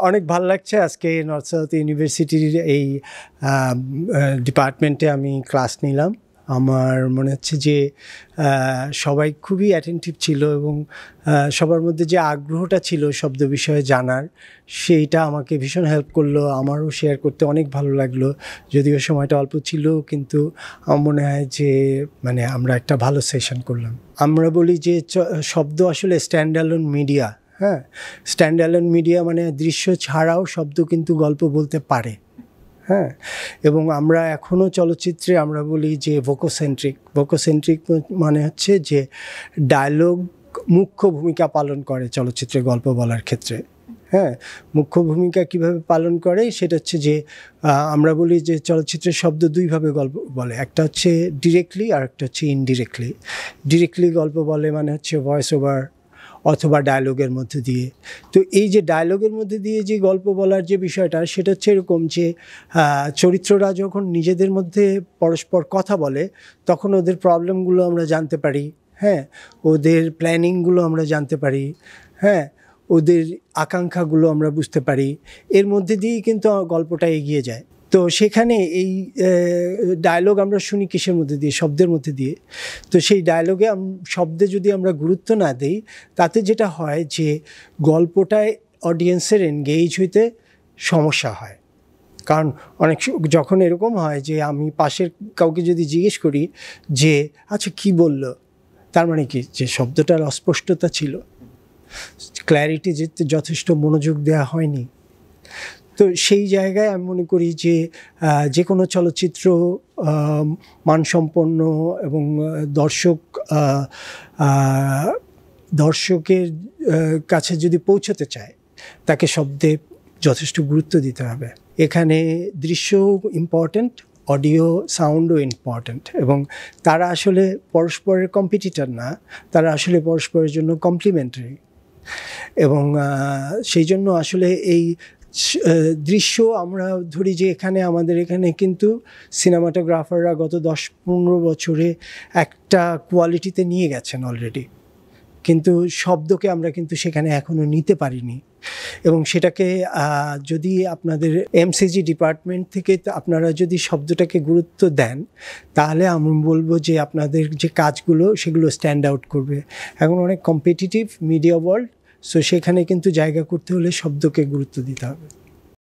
অনেক ভালো লাগছে আজকে নর্থ সাউথ ইউনিভার্সিটির এই ডিপার্টমেন্টে আমি ক্লাস নিলাম। আমার মনে হচ্ছে যে সবাই খুবই অ্যাটেন্টিভ ছিল এবং সবার মধ্যে যে আগ্রহটা ছিল শব্দ বিষয়ে জানার, সেইটা আমাকে ভীষণ হেল্প করলো। আমারও শেয়ার করতে অনেক ভালো লাগলো, যদিও সময়টা অল্প ছিল, কিন্তু আমার মনে হয় যে মানে আমরা একটা ভালো সেশন করলাম। আমরা বলি যে শব্দ আসলে স্ট্যান্ডঅ্যালোন মিডিয়া। হ্যাঁ, স্ট্যান্ডঅ্যালোন মিডিয়া মানে দৃশ্য ছাড়াও শব্দ কিন্তু গল্প বলতে পারে। হ্যাঁ, এবং আমরা এখনও চলচ্চিত্রে আমরা বলি যে ভোকোসেন্ট্রিক মানে হচ্ছে যে ডায়লগ মুখ্য ভূমিকা পালন করে চলচ্চিত্রে গল্প বলার ক্ষেত্রে। হ্যাঁ, মুখ্য ভূমিকা কিভাবে পালন করে সেটা হচ্ছে যে আমরা বলি যে চলচ্চিত্রের শব্দ দুইভাবে গল্প বলে, একটা হচ্ছে ডিরেক্টলি আর একটা হচ্ছে ইনডিরেক্টলি। ডিরেক্টলি গল্প বলে মানে হচ্ছে ভয়েস ওভার অথবা ডায়লগের মধ্যে দিয়ে। তো এই যে ডায়লগের মধ্যে দিয়ে যে গল্প বলার যে বিষয়টা, সেটা হচ্ছে এরকম যে চরিত্ররা যখন নিজেদের মধ্যে পরস্পর কথা বলে তখন ওদের প্রবলেমগুলো আমরা জানতে পারি। হ্যাঁ, ওদের প্ল্যানিংগুলো আমরা জানতে পারি। হ্যাঁ, ওদের আকাঙ্ক্ষাগুলো আমরা বুঝতে পারি। এর মধ্যে দিয়েই কিন্তু গল্পটা এগিয়ে যায়। তো সেখানে এই ডায়লগ আমরা শুনি কিসের মধ্যে দিয়ে? শব্দের মধ্যে দিয়ে। তো সেই ডায়লগে শব্দে যদি আমরা গুরুত্ব না দিই, তাতে যেটা হয় যে গল্পটায় অডিয়েন্সের এনগেজ হইতে সমস্যা হয়। কারণ অনেক যখন এরকম হয় যে আমি পাশের কাউকে যদি জিজ্ঞেস করি যে আচ্ছা কী বলল, তার মানে কি যে শব্দটার অস্পষ্টতা ছিল, ক্ল্যারিটি যেতে যথেষ্ট মনোযোগ দেওয়া হয়নি। তো সেই জায়গায় আমি মনে করি যে যে কোনো চলচ্চিত্র মানসম্পন্ন এবং দর্শকের কাছে যদি পৌঁছতে চায়, তাকে শব্দে যথেষ্ট গুরুত্ব দিতে হবে। এখানে দৃশ্যও ইম্পর্ট্যান্ট, অডিও সাউন্ডও ইম্পর্ট্যান্ট, এবং তারা আসলে পরস্পরের কম্পিটিটর না, তারা আসলে পরস্পরের জন্য কমপ্লিমেন্টারি। এবং সেই জন্য আসলে এই দৃশ্য আমরা ধরি যে আমাদের এখানে কিন্তু সিনেমাটোগ্রাফাররা গত 10-15 বছরে একটা কোয়ালিটিতে নিয়ে গেছেন অলরেডি, কিন্তু শব্দকে আমরা কিন্তু সেখানে এখনও নিতে পারিনি। এবং সেটাকে যদি আপনাদের এমসিজি ডিপার্টমেন্ট থেকে আপনারা যদি শব্দটাকে গুরুত্ব দেন, তাহলে আমি বলবো যে আপনাদের যে কাজগুলো সেগুলো স্ট্যান্ড আউট করবে। এখন অনেক কম্পিটিটিভ মিডিয়া ওয়ার্ল্ড, সো সেখানে কিন্তু জায়গা করতে হলে শব্দকে গুরুত্ব দিতে হবে।